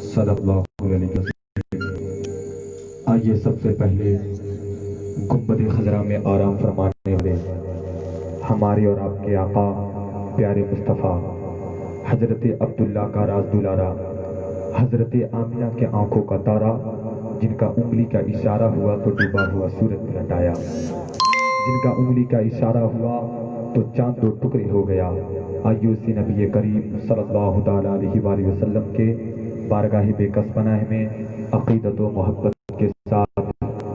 صلی اللہ علیہ وسلم۔ آئیے سب سے پہلے گنبد خضرا میں آرام فرمانے والے ہمارے اور آپ کے آقا پیارے مصطفیٰ حضرت عبداللہ کا راز دلارا، حضرت آمنہ کے آنکھوں کا تارا، جن کا انگلی کا اشارہ ہوا تو ڈوبا ہوا سورج پلٹ آیا، جن کا انگلی کا اشارہ ہوا تو چاند دو ٹکڑے ہو گیا۔ آئیے اسی نبی کریم صلی اللہ تعالیٰ علیہ وآلہ وسلم کے بارگاہ بے کس پناہ میں عقیدت و محبت کے ساتھ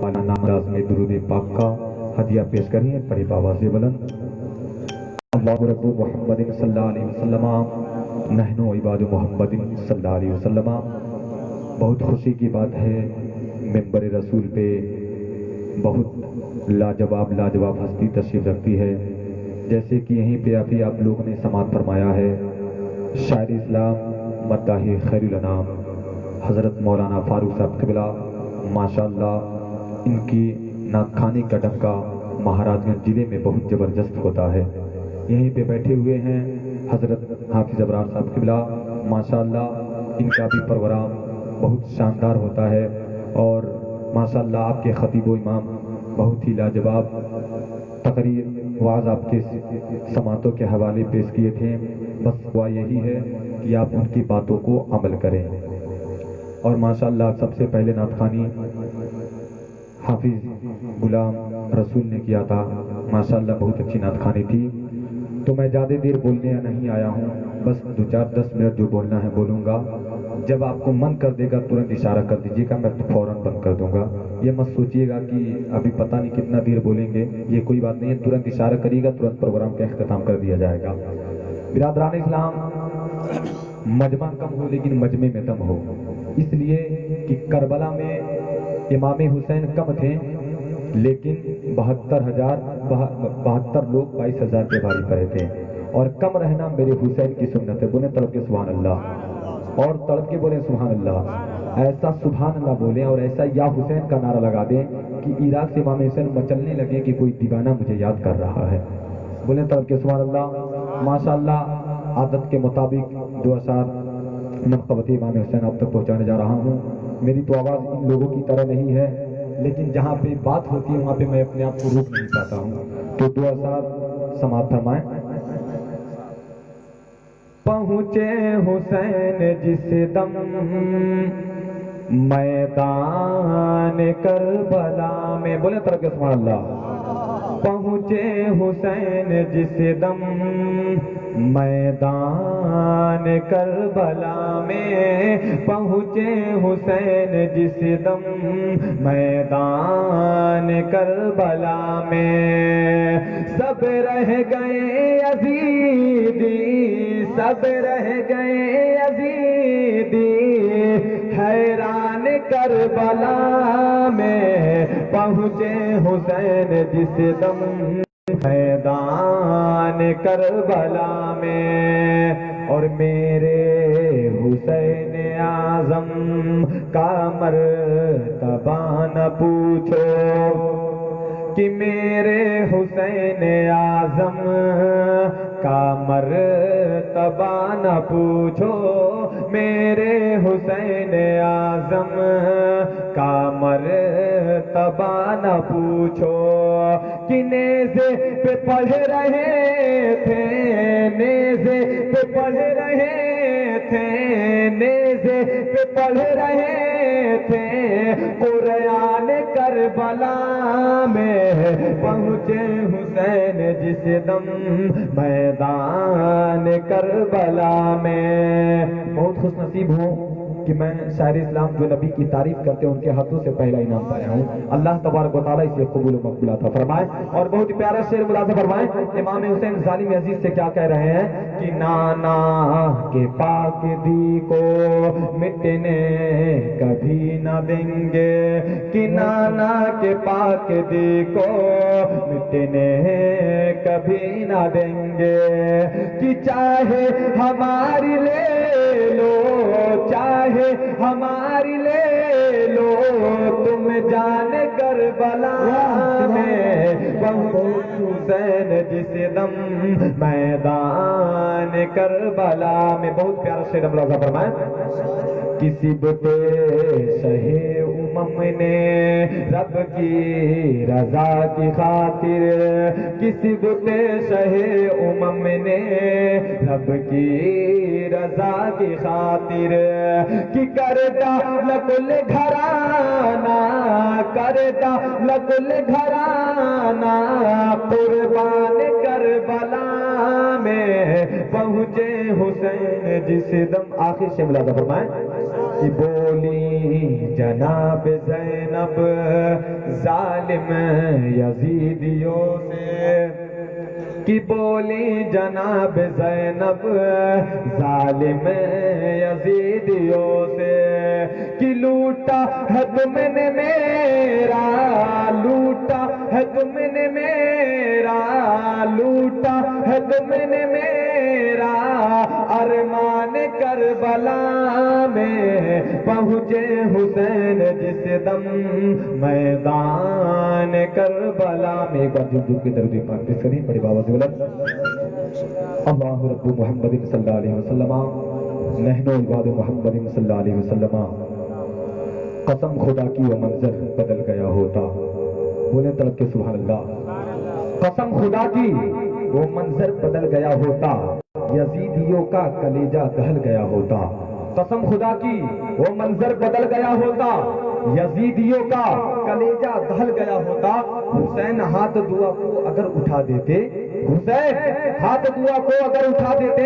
انداز میں درود پاک کا ہدیہ پیش کریں۔ پڑھے بآواز بلند اللہ رب محمد صلی اللہ علیہ وسلم نحن عباد محمد صلی اللہ علیہ وسلم۔ بہت خوشی کی بات ہے، ممبر رسول پہ بہت لاجواب ہستی تشریف رکھتی ہے، جیسے کہ یہیں پہ ابھی آپ لوگوں نے سماعت فرمایا ہے۔ شاعر اسلام مداح خیر الانام حضرت مولانا فاروق صاحب قبلہ، ماشاءاللہ ان کی نعت خوانی کا ڈنکا مہاراج گنج ضلع میں بہت زبردست ہوتا ہے۔ یہیں پہ بیٹھے ہوئے ہیں حضرت حافظ ابرار صاحب قبلہ، ماشاءاللہ ان کا بھی پروگرام بہت شاندار ہوتا ہے، اور ماشاءاللہ آپ کے خطیب و امام بہت ہی لاجواب تقریر واعظ آپ کے سماعتوں کے حوالے پیش کیے تھے۔ بس دعا یہی ہے کہ آپ ان کی باتوں کو عمل کریں۔ اور ماشاءاللہ سب سے پہلے نعت خوانی حافظ غلام رسول نے کیا تھا، ماشاءاللہ بہت اچھی نعت خوانی تھی۔ تو میں زیادہ دیر بولنے نہیں آیا ہوں، بس 2-4-10 منٹ جو بولنا ہے بولوں گا۔ جب آپ کو من کر دے گا ترنت اشارہ کر دیجیے گا، میں فوراً بند کر دوں گا۔ یہ مت سوچیے گا کہ ابھی پتہ نہیں کتنا دیر بولیں گے، یہ کوئی بات نہیں ہے، ترنت اشارہ کریے گا، ترنت پروگرام کا اختتام کر دیا جائے گا۔ برادران اسلام، مجمع کم ہو لیکن مجمع میں دم ہو، اس لیے کہ کربلا میں امام حسین کم تھے لیکن 72 لوگ 22,000 کے بھاری پڑے تھے، اور کم رہنا میرے حسین کی سنت ہے۔ بولیں تڑپ کے سبحان اللہ، اور تڑپ کے بولیں سبحان اللہ، ایسا سبحان اللہ بولیں اور ایسا یا حسین کا نعرہ لگا دیں کہ عراق سے امام حسین مچلنے لگے کہ کوئی دیوانہ مجھے یاد کر رہا ہے۔ بولیں تڑپ کے سبحان اللہ۔ ماشاءاللہ عادت کے مطابق 2 اشعار منقبت امام حسین آپ تک پہنچانے جا رہا ہوں۔ میری تو آواز ان لوگوں کی طرح نہیں ہے، لیکن جہاں پہ بات ہوتی ہے وہاں پہ میں اپنے آپ کو روک نہیں پاتا ہوں، تو 2 اشعار سماعت فرمائیں۔ پہنچے حسین جس دم میدان کربلا میں، بولے طرف کے سبحان اللہ۔ پہنچے حسین جس دم میدان کربلا میں، پہنچے حسین جس دم میدان کربلا میں، سب رہ گئے یزیدی، سب رہ گئے یزیدی حیران کربلا میں، پہنچے حسین جس دم میدان کربلا میں، اور میرے حسین اعظم کا مرتبہ نہ پوچھو، کہ میرے حسین اعظم کا مرتبہ نہ پوچھو، میرے حسین اعظم کا مرتبہ نہ پوچھو، کہ نیزے پہ پڑھ رہے تھے، نیزے پہ پڑھ رہے تھے، نیزے پہ پڑھ رہے تھے قرآن کربلا میں، پہنچے حسین جس دم میدان کربلا میں۔ بہت خوش نصیب ہوں کہ میں شاعر اسلام جو نبی کی تعریف کرتے ہیں ان کے ہاتھوں سے پہلا انعام پایا ہوں۔ اللہ تبارک و تعالیٰ اسے قبول و مقبول عطا فرمائے۔ اور بہت ہی پیارا شعر ملاحظہ فرمائیں، امام حسین ظالم عزیز سے کیا کہہ رہے ہیں کہ نانا کے پاک دی کو مٹنے کبھی نہ دیں گے، کہ نانا کے پاک دی کو مٹنے کبھی نہ دیں گے، کہ چاہے ہماری لے لو، چاہے ہماری لے لو تم جان کربلا میں، پہنچے حسین جس دم میدان کربلا میں۔ بہت پیارا شعر ملاحظہ فرمائیں کسی بتے شہ امم نے رب کی رضا کی خاطر، کسی بتے شہ امم نے رب کی رضا کی خاطر، کہ کرتا لکل گھرانہ، کرتا لکل گھرانہ قربان کربلا میں پہنچے حسین جس دم۔ آخر سے ملادہ فرمائیں کہ بولی جناب زینب ظالم یزیدیوں سے، کہ بولی جناب زینب ظالم یزیدیوں سے، کہ لوٹا ہے تم نے میرا، لوٹا ہے تم نے میرا، لوٹا ہے تم نے میرا ارمان کربلا میں پہنچے حسین جس دم میدان کربلا میں۔ ایک بار جب کی درود پاک پیش کریں بڑی بابا دولت۔ اللہ رب محمد صلی اللہ علیہ وسلم نحن عباد محمد صلی اللہ علیہ وسلم، قسم خدا کی وہ منظر بدل گیا ہوتا، بولے تڑپ کے سبحان اللہ، قسم خدا کی وہ منظر بدل گیا ہوتا، یزیدیوں کا کلیجہ دہل گیا ہوتا، قسم خدا کی وہ منظر بدل گیا ہوتا، یزیدیوں کا کلیجہ دہل گیا ہوتا۔ حسین ہاتھ دعا کو اگر اٹھا دیتے، حسین ہاتھ دعا کو اگر اٹھا دیتے،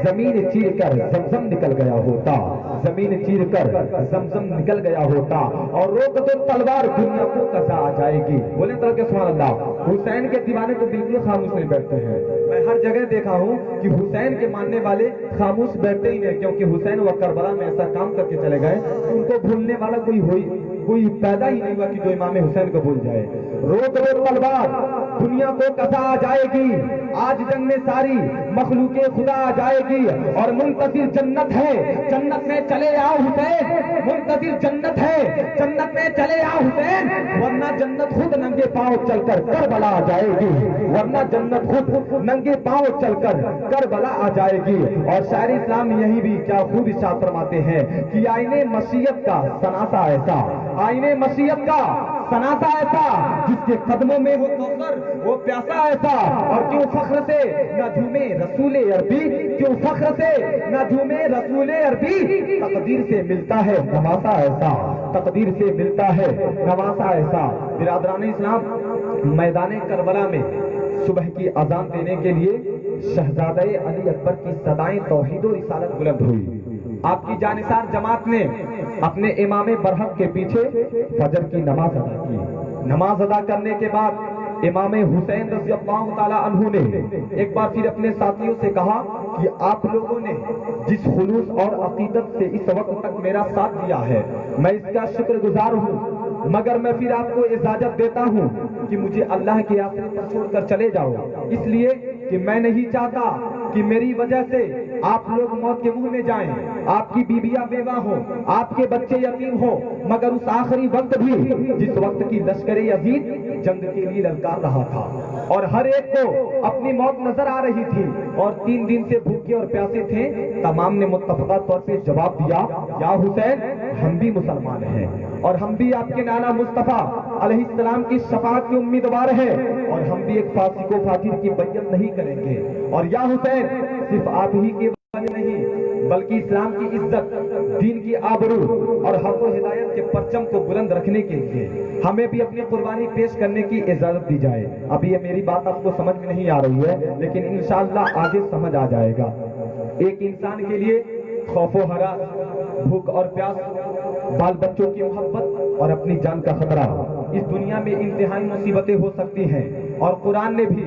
زمین چیر کر زمزم نکل گیا ہوتا، زمین چیر کر زمزم نکل گیا ہوتا، اور روک دو تلوار دنیا کو قضا آ جائے گی، بولیں تو کہ سبحان اللہ۔ حسین کے دیوانے تو بالکل خاموش نہیں بیٹھتے ہیں، میں ہر جگہ دیکھا ہوں کہ حسین کے ماننے والے خاموش بیٹھتے ہی نہیں، کیونکہ حسین وہ کربلا میں ایسا کام کر کے چلے گئے کہ ان کو بھولنے والا کوئی پیدا ہی نہیں ہوا کہ جو امام حسین کو بھول جائے۔ روک دو تلوار دنیا کو قضا آ جائے گی، آج جنگ میں ساری مخلوق خدا آ جائے گی، اور منتظر جنت ہے، جنت میں چلے آؤ حسین، منتظر جنت ہے، جنت میں چلے آؤ حسین، ورنہ جنت خود ننگے پاؤں چل کر کربلا آ جائے گی، ورنہ جنت خود ننگے پاؤں چل کر کربلا آ جائے گی۔ اور شاعر اسلام یہی بھی کیا خوب ارشاد فرماتے ہیں کہ آئینے مشیت کا سناسا ایسا، آئینے مشیت کا سناسا ایسا، جس کے قدموں میں وہ کوثر وہ پیاسا ایسا، اور کیوں فخر سے نہ جھومے رسول عربی، کیوں فخر سے نہ جھومے رسول عربی، تقدیر سے ملتا ہے نواسا ایسا، تقدیر سے ملتا ہے نواسا ایسا۔ برادران اسلام، میدان کربلا میں صبح کی اذان دینے کے لیے شہزادہ علی اکبر کی صدائیں توحید و رسالت بلند ہوئی۔ آپ کی جانثار جماعت نے اپنے امام برحق کے پیچھے فجر کی نماز ادا کی۔ نماز ادا کرنے کے بعد امام حسین رضی اللہ تعالی عنہ نے ایک بار پھر اپنے ساتھیوں سے کہا کہ آپ لوگوں نے جس خلوص اور عقیدت سے اس وقت تک میرا ساتھ دیا ہے، میں اس کا شکر گزار ہوں، مگر میں پھر آپ کو اجازت دیتا ہوں کہ مجھے اللہ کے آسرے پر چھوڑ کر چلے جاؤ، اس لیے کہ میں نہیں چاہتا کہ میری وجہ سے آپ لوگ موت کے منہ میں جائیں، آپ کی بیویاں بیوہ ہوں، آپ کے بچے یتیم ہوں، مگر اس آخری وقت بھی جس وقت کی لشکر یزید جنگ کے لیے للکار رہا تھا، اور ہر ایک کو اپنی موت نظر آ رہی تھی، اور 3 دن سے بھوکے اور پیاسے تھے، تمام نے متفقہ طور پہ جواب دیا، یا حسین ہم بھی مسلمان ہیں، اور ہم بھی آپ کے نانا مصطفیٰ علیہ السلام کی شفاعت کے امیدوار ہیں، اور ہم بھی ایک فاسق و فاجر کی بیعت نہیں کریں گے، اور یا حسین صرف آپ ہی کے وجہ نہیں بلکہ اسلام کی عزت، دین کی آبرو اور حق و ہدایت کے پرچم کو بلند رکھنے کے لیے ہمیں بھی اپنی قربانی پیش کرنے کی اجازت دی جائے۔ ابھی یہ میری بات آپ کو سمجھ میں نہیں آ رہی ہے، لیکن انشاءاللہ آگے سمجھ آ جائے گا۔ ایک انسان کے لیے خوف و ہراس، بھوک اور پیاس، بال بچوں کی محبت اور اپنی جان کا خطرہ، اس دنیا میں انتہائی مصیبتیں ہو سکتی ہیں، اور قرآن نے بھی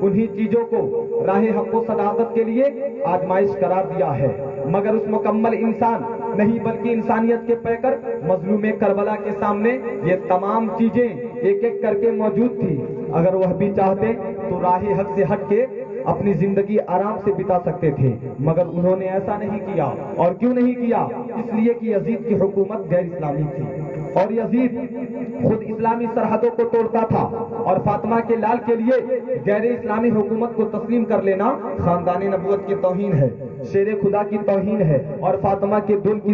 انہی چیزوں کو راہ حق و صداقت کے لیے آزمائش قرار دیا ہے، مگر اس مکمل انسان نہیں بلکہ انسانیت کے پیکر مظلوم کربلا کے سامنے یہ تمام چیزیں ایک ایک کر کے موجود تھی۔ اگر وہ بھی چاہتے تو راہ حق سے ہٹ کے اپنی زندگی آرام سے بتا سکتے تھے، مگر انہوں نے ایسا نہیں کیا۔ اور کیوں نہیں کیا؟ اس لیے کہ یزید کی حکومت غیر اسلامی تھی، اور یزید خود اسلامی سرحدوں کو توڑتا تھا، اور فاطمہ کے لال کے لیے غیر اسلامی حکومت کو تسلیم کر لینا خاندان نبوت کی توہین ہے۔ شیر خدا کی توہین ہے اور فاطمہ کے دودھ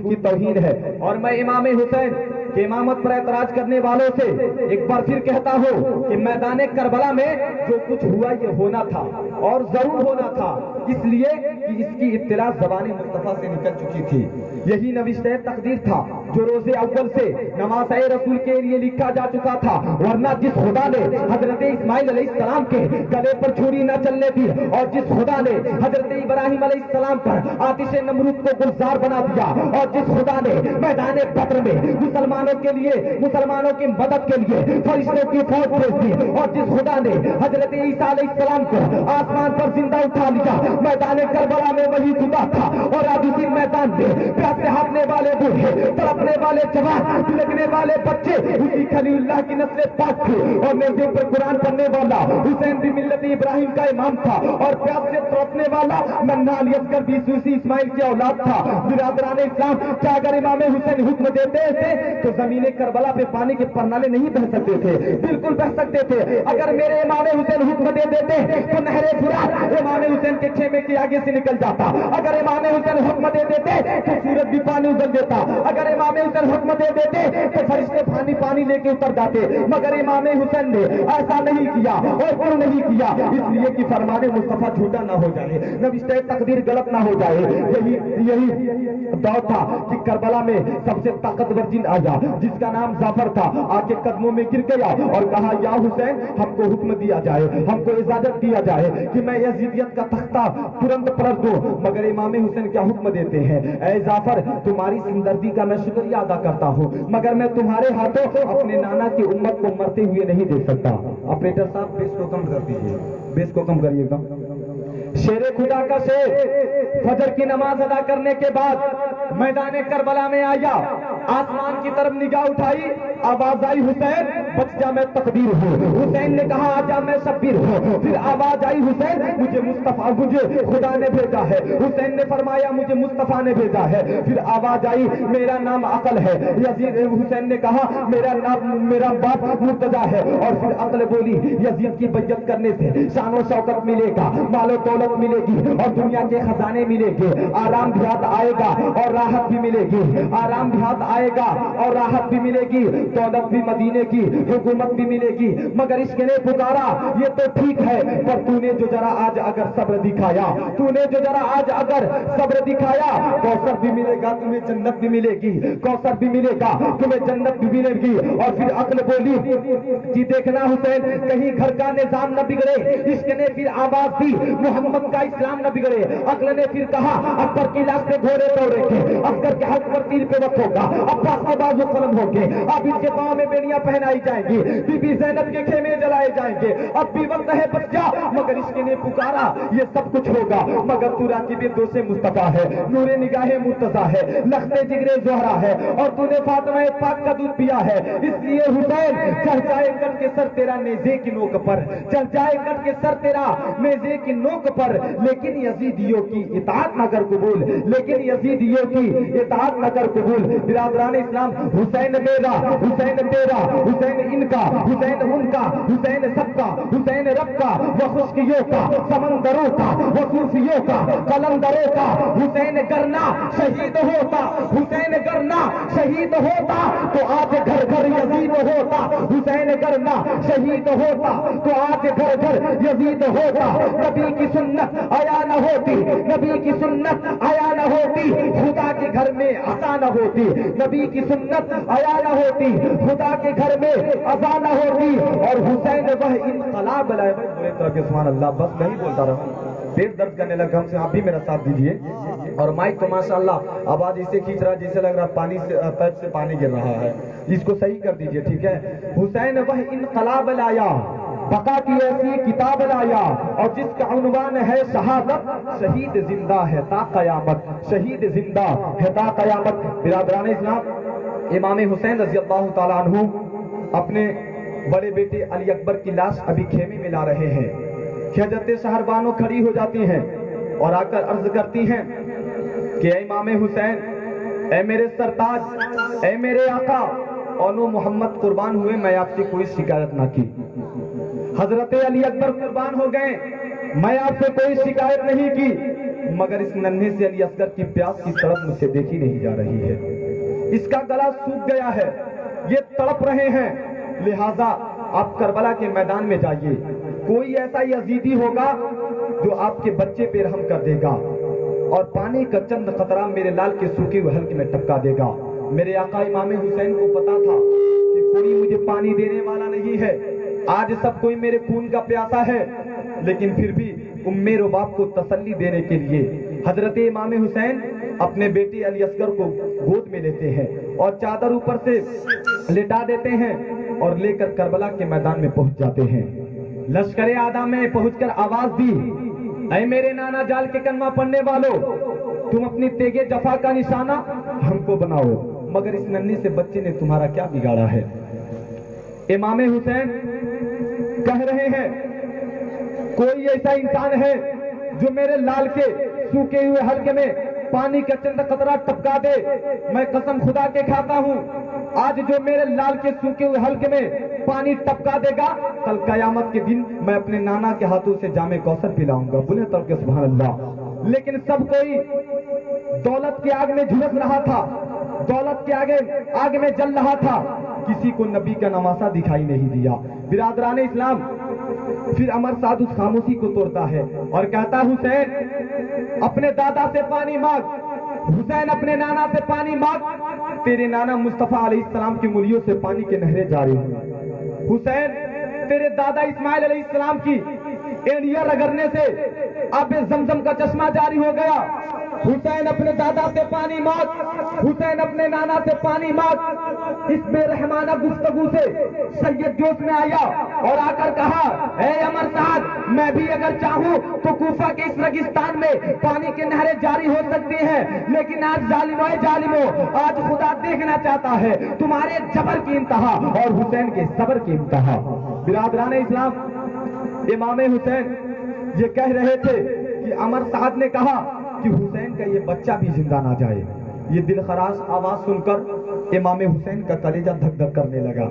کی توہین ہے، اور میں امام حسین کہ امامت پر اعتراض کرنے والوں سے ایک بار پھر کہتا ہوں کہ میدان کربلا میں جو کچھ ہوا یہ ہونا تھا اور ضرور ہونا تھا، اس لیے کہ اس کی اطلاع زبان مصطفیٰ سے نکل چکی تھی۔ یہی نوشتہ تقدیر تھا جو روز اول سے نماز رسول کے لیے لکھا جا چکا تھا، ورنہ جس خدا نے حضرت اسماعیل علیہ السلام کے گلے پر چھری نہ چلنے دی، اور جس خدا نے حضرت ابراہیم علیہ السلام پر آتش نمرود کو گلزار بنا دیا، اور جس خدا نے میدان بدر میں مسلمانوں کی مدد کے لیے فرشتوں کی فوج بھیج دی، اور جس خدا نے حضرت عیسیٰ علیہ السلام کو آسمان پر زندہ اٹھا لیا، میدان کربلا میں وہی خدا تھا، اور آج اسی میدان میں پیاسے ہاتھنے والے بوڑھے، تڑپنے والے جوان، لگنے والے بچے اسی خلیل اللہ کی نسل پاک تھی، اور نیزے پر قرآن پڑھنے والا حسین بھی ملت ابراہیم کا امام تھا، اور پیاس سے تڑپنے والا منال یسکر بھی اسی اسماعیل کی اولاد تھا۔ برادران اسلام، کیا اگر امام حسین حکم دیتے تھے تو زمین کربلا پہ پانی کے پرنالے نہیں بہ سکتے تھے؟ بالکل بہ سکتے تھے۔ اگر میرے امام حسین حکم دے دیتے تو نہر فرات امام حسین کے خیمے کے آگے سے نکل جاتا، اگر امام حسین حکم دے دیتے تو سورج بھی پانی ادھر دیتا، اگر امام حسین حکم دے دیتے تو فرشتے پانی لے کے اتر جاتے، مگر امام حسین نے ایسا نہیں کیا، اور کیوں نہیں کیا؟ اس لیے کہ فرمان مصطفیٰ جھوٹا نہ ہو جائے، نوشتہ تقدیر غلط نہ ہو جائے۔ یہی دور تھا کہ کربلا میں سب سے طاقتور جن آیا جس کا نام جعفر تھا، آ کے قدموں میں گر گیا اور کہا یا حسین ہم کو حکم دیا جائے، ہم کو اجازت دیا جائے کہ میں یزیدیت کا تختہ ترنت پلٹ دوں، مگر امام حسین کیا حکم دیتے ہیں؟ اے جعفر تمہاری ہمدردی کا میں شکریہ ادا کرتا ہوں، مگر میں تمہارے ہاتھوں اپنے نانا کی امت کو مرتے ہوئے نہیں دیکھ سکتا۔ آپریٹر صاحب بیس کو کم کر دیجیے، بیس کو کم کریے گا۔ شیر خدا کا شیر فجر کی نماز ادا کرنے کے بعد میدان کربلا میں آیا، آسمان کی طرف نگاہ اٹھائی، آواز آئی حسین بچ جا میں تقدیر ہوں، حسین نے کہا آجا میں شبیر ہوں، پھر آواز آئی حسین مجھے خدا نے بھیجا ہے، حسین نے فرمایا مجھے مصطفیٰ نے بھیجا ہے، پھر آواز آئی میرا نام عقل ہے، یزید حسین نے کہا میرا باپ مرتضیٰ ہے، اور پھر عقل بولی یزید کی بیعت کرنے سے شان و شوکت ملے گا، مال و دولت ملے گی، اور دنیا کے خزانے ملے گے، آرام بھی ہاتھ آئے گا اور راحت بھی ملے گی، آرام بھی ہاتھ آئے گا اور راحت بھی ملے گی، دولت بھی مدینے کی، حکومت بھی ملے گی، مگر عشق نے پکارا یہ تو ٹھیک ہے، پر تو نے جو ذرا آج اگر صبر دکھایا، تو نے جو ذرا آج اگر صبر دکھایا، کوثر بھی ملے گا تمہیں، جنت بھی ملے گی، کوثر بھی ملے گا تمہیں، جنت بھی ملے گی۔ اور پھر عقل بولی کہ دیکھنا حسین کہیں گھر کا نظام نہ بگڑے، عشق نے پھر آواز دی محمد کا اسلام نہ بگڑے، عقل نے پھر کہا اکبر کی لاش سے گھوڑے دوڑے تھے، اکبر کے حق پر تیر پہ وقت ہوگا، عباس کے بازو قلم ہو گے، اب ان کے پاؤں میں بیڑیاں پہنائی جائیں گی، بی بی زینب کے خیمے جلائے جائیں گے، اب بھی وقت ہے بچ جا، مگر عشق نے پکارا یہ سب کچھ ہوگا، مگر تو راکب دو سے مصطفیٰ ہے، نور نگاہ مرتضیٰ ہے، لخت جگر زہرا ہے، اور تو نے فاطمہ پاک کا دودھ پیا ہے، اس لیے حسین چڑھ جائے کٹ کے سر تیرا نیزے کی نوک پر، چڑھ جائے کٹ کے سر تیرا نیزے کی نوک پر، لیکن یزیدیوں کی اطاعت نہ کر قبول، لیکن یزیدیوں کی اطاعت نہ کر قبول۔ برادران اسلام، حسین میرا، حسین تیرا، حسین ان کا، حسین ان کا، حسین سب کا، حسین رب کا، وہ خشکیوں کا، سمندروں کا، وہ صوفیوں کا، قلندروں کا، حسین کرنا شہید ہوتا، حسین کرنا شہید ہوتا تو آج گھر گھر یزید ہوتا، حسین کرنا شہید ہوتا تو آج گھر گھر یزید ہوتا، نبی کی سنت آیا نہ ہوتی، نبی کی سنت آیا نہ ہوتی، خدا کے گھر میں عصا نہ ہوتی، نبی کی سنت آیا نہ ہوتی، خدا کے گھر میں عصا نہ ہوتی، اور حسین وہ انقلاب لائے۔ سبحان اللہ، بس نہیں بولتا رہا، پیٹ درد کرنے لگا، ہم سے آپ بھی میرا ساتھ دیجئے، اور مائک تو ماشاءاللہ آواز اسے کھینچ رہا جیسے لگ رہا پانی سے پیپ سے پانی گر رہا ہے، اس کو صحیح کر دیجئے، ٹھیک ہے۔ حسین وہ انقلاب لایا، بقا کی ایسی کتاب لایا، اور جس کا عنوان ہے شہادت، شہید زندہ ہے تا قیامت، شہید زندہ ہے تا قیامت۔ برادران اسلام، امام حسین رضی اللہ تعالیٰ عنہ اپنے بڑے بیٹے علی اکبر کی لاش ابھی خیمے میں لا رہے ہیں کہ حضرت شہربانو کھڑی ہو جاتی ہیں اور آ کر عرض کرتی ہیں کہ اے امام حسین، اے میرے سرتاج، اے میرے آقا، اونو محمد قربان ہوئے، میں آپ سے کوئی شکایت نہ کی، حضرت علی اکبر قربان ہو گئے، میں آپ سے کوئی شکایت نہیں کی، مگر اس ننھے سے علی اصغر کی پیاس کی تڑپ مجھ سے دیکھی نہیں جا رہی ہے، اس کا گلا سوکھ گیا ہے، یہ تڑپ رہے ہیں، لہٰذا آپ کربلا کے میدان میں جائیے، کوئی ایسا یزیدی ہوگا جو آپ کے بچے پہ رحم کر دے گا اور پانی کا چند قطرہ میرے لال کے سوکھے ہوئے حلق میں ٹپکا دے گا۔ میرے آقا امام حسین کو پتا تھا کہ کوئی مجھے پانی دینے والا نہیں ہے، آج سب کوئی میرے خون کا پیاسا ہے، لیکن پھر بھی امیر و باپ کو تسلی دینے کے لیے حضرت امام حسین اپنے بیٹے علی اصغر کو گود میں لیتے ہیں اور چادر اوپر سے لٹا دیتے ہیں اور لے کر کربلا کے میدان میں پہنچ جاتے ہیں۔ لشکر اعداء میں پہنچ کر آواز دی، اے میرے نانا جال کے کلمہ پڑھنے والوں، تم اپنی تیغ جفا کا نشانہ ہم کو بناؤ، مگر اس ننھے سے بچے نے تمہارا کیا بگاڑا ہے؟ امام حسین کہہ رہے ہیں کوئی ایسا انسان ہے جو میرے لال کے سوکھے ہوئے حلق میں پانی کا چند قطرہ ٹپکا دے، میں قسم خدا کے کھاتا ہوں آج جو میرے لال کے سوکھے ہوئے حلق میں پانی ٹپکا دے گا، کل قیامت کے دن میں اپنے نانا کے ہاتھوں سے جام کوثر پلاؤں گا۔ بولے تو کہ سبحان اللہ۔ لیکن سب کوئی دولت کی آگ میں جھلس رہا تھا، دولت کے آگ میں جل رہا تھا، کسی کو نبی کا نواسا دکھائی نہیں دیا۔ برادران اسلام، پھر عمر سعد اس خاموشی کو توڑتا ہے اور کہتا حسین اپنے دادا سے پانی مانگ، حسین اپنے نانا سے پانی مانگ، تیرے نانا مصطفیٰ علیہ السلام کی انگلیوں سے پانی کے نہریں جاری ہوئی۔ حسین تیرے دادا اسماعیل علیہ السلام کی اینڈیا رگڑنے سے آب زمزم کا چشمہ جاری ہو گیا۔ حسین اپنے دادا سے پانی مانگ، حسین اپنے نانا سے پانی مانگ۔ اس بے رحمانہ گفتگو سے سید جوش میں آیا اور آ کر کہا، اے عمر سعد، میں بھی اگر چاہوں تو کوفہ کے اس ریگستان میں پانی کے نہریں جاری ہو سکتی ہیں، لیکن آج ظالموں آج خدا دیکھنا چاہتا ہے تمہارے جبر کی انتہا اور حسین کے صبر کی انتہا۔ برادران اسلام، امام حسین یہ کہہ رہے تھے کہ عمر سعد نے کہا کہ حسین کا یہ بچہ بھی زندہ نہ جائے۔ یہ دل خراش آواز سن کر امام حسین کا کلیجہ دھک دھک کرنے لگا۔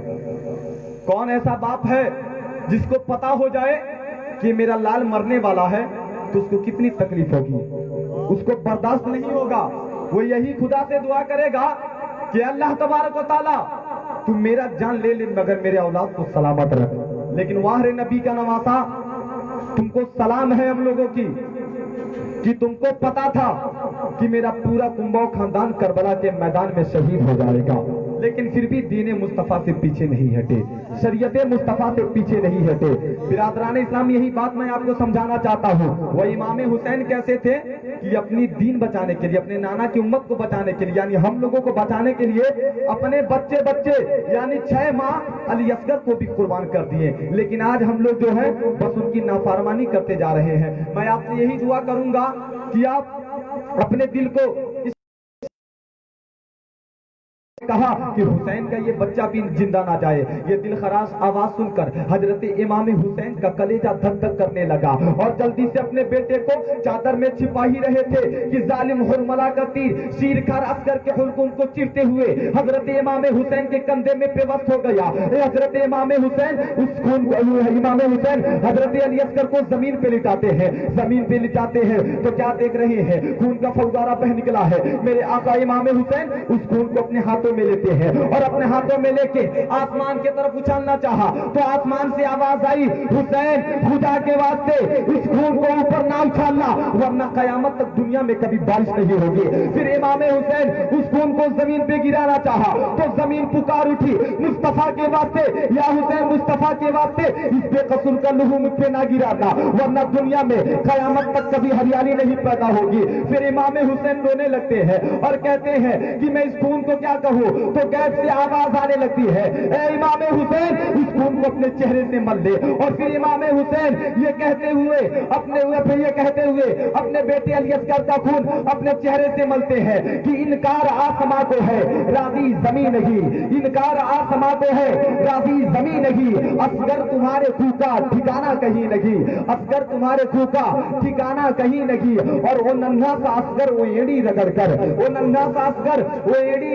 کون ایسا باپ ہے جس کو پتا ہو جائے کہ میرا لال مرنے والا ہے تو اس کو کتنی تکلیف ہوگی، اس کو برداشت نہیں ہوگا، وہ یہی خدا سے دعا کرے گا کہ اللہ تبارک و تعالیٰ تو میرا جان لے لے مگر میرے اولاد کو سلامت رکھ۔ لیکن واہ رے نبی کا نواسا، تم کو سلام ہے ہم لوگوں کی کہ تم کو پتا تھا کہ میرا پورا کنبہ خاندان کربلا کے میدان میں شہید ہو جائے گا، لیکن پھر بھی دین مصطفیٰ سے پیچھے نہیں ہٹے، شریعت مصطفیٰ سے پیچھے نہیں ہٹے۔ برادران اسلام، یہی بات میں آپ کو سمجھانا چاہتا ہوں۔ وہ امام حسین کیسے تھے کہ اپنی دین بچانے کے لیے، اپنے نانا کی امت کو بچانے کے لیے، یعنی ہم لوگوں کو بچانے کے لیے اپنے بچے یعنی 6 ماہ علی اصغر کو بھی قربان کر دیے، لیکن آج ہم لوگ جو ہے بس ان کی نافرمانی کرتے جا رہے ہیں۔ میں آپ سے یہی دعا کروں گا کہ آپ اپنے دل کو کہا کہ حسین کا یہ بچہ بھی زندہ نہ جائے۔ یہ دل خراش آواز سن کر حضرت امام حسین کا کلیجہ دھک دھک کرنے لگا اور جلدی سے اپنے بیٹے کو چادر میں چھپا ہی رہے تھے کہ ظالم حرملہ کا تیر شیر کھار عسکر کے حلقوم کو چیرتے ہوئے حضرت امام حسین کے کندھے میں پیوست ہو گیا۔ حضرت امام حسین امام حسین حضرت علی اصغر کو زمین پہ لٹاتے ہیں، زمین پہ لٹاتے ہیں تو کیا دیکھ رہے ہیں؟ خون کا فوارہ بہ نکلا ہے۔ میرے آقا امام حسین اس خون کو اپنے ہاتھوں میں لیتے ہیں اور اپنے ہاتھوں میں لے کے آسمان کی طرف اچھالنا چاہا تو آسمان سے آواز آئی، حسین خدا کے واسطے اس خون کو اوپر نہ اچھالنا ورنہ قیامت تک دنیا میں کبھی بارش نہیں ہوگی۔ پھر امام حسین اس خون کو زمین پہ گرانا چاہا تو زمین پکار اٹھی، مصطفیٰ کے واسطے یا حسین مصطفیٰ کے واسطے اس بے قصور کا لہو مجھ پہ نہ گرانا ورنہ دنیا میں قیامت تک کبھی ہریالی نہیں پیدا ہوگی۔ پھر امام حسین رونے لگتے ہیں اور کہتے ہیں کہ میں اس خون کو کیا کہوں، تو غیب سے آواز آنے لگتی ہے، اے امام حسین اس خون کو اپنے چہرے سے مل لے۔ اور پھر امام حسین یہ کہتے ہوئے اپنے بیٹے علی اصغر کا خون اپنے چہرے سے ملتے ہیں کہ انکار آسماں کو ہے راضی زمین نہیں، انکار آسماں کو ہے راضی زمین نہیں، اصغر تمہارے خون کا ٹھکانہ کہیں نہیں، اصغر تمہارے خون کا ٹھکانہ کہیں نہیں۔ اور وہ ننھا سا اصغر وہ ایڑی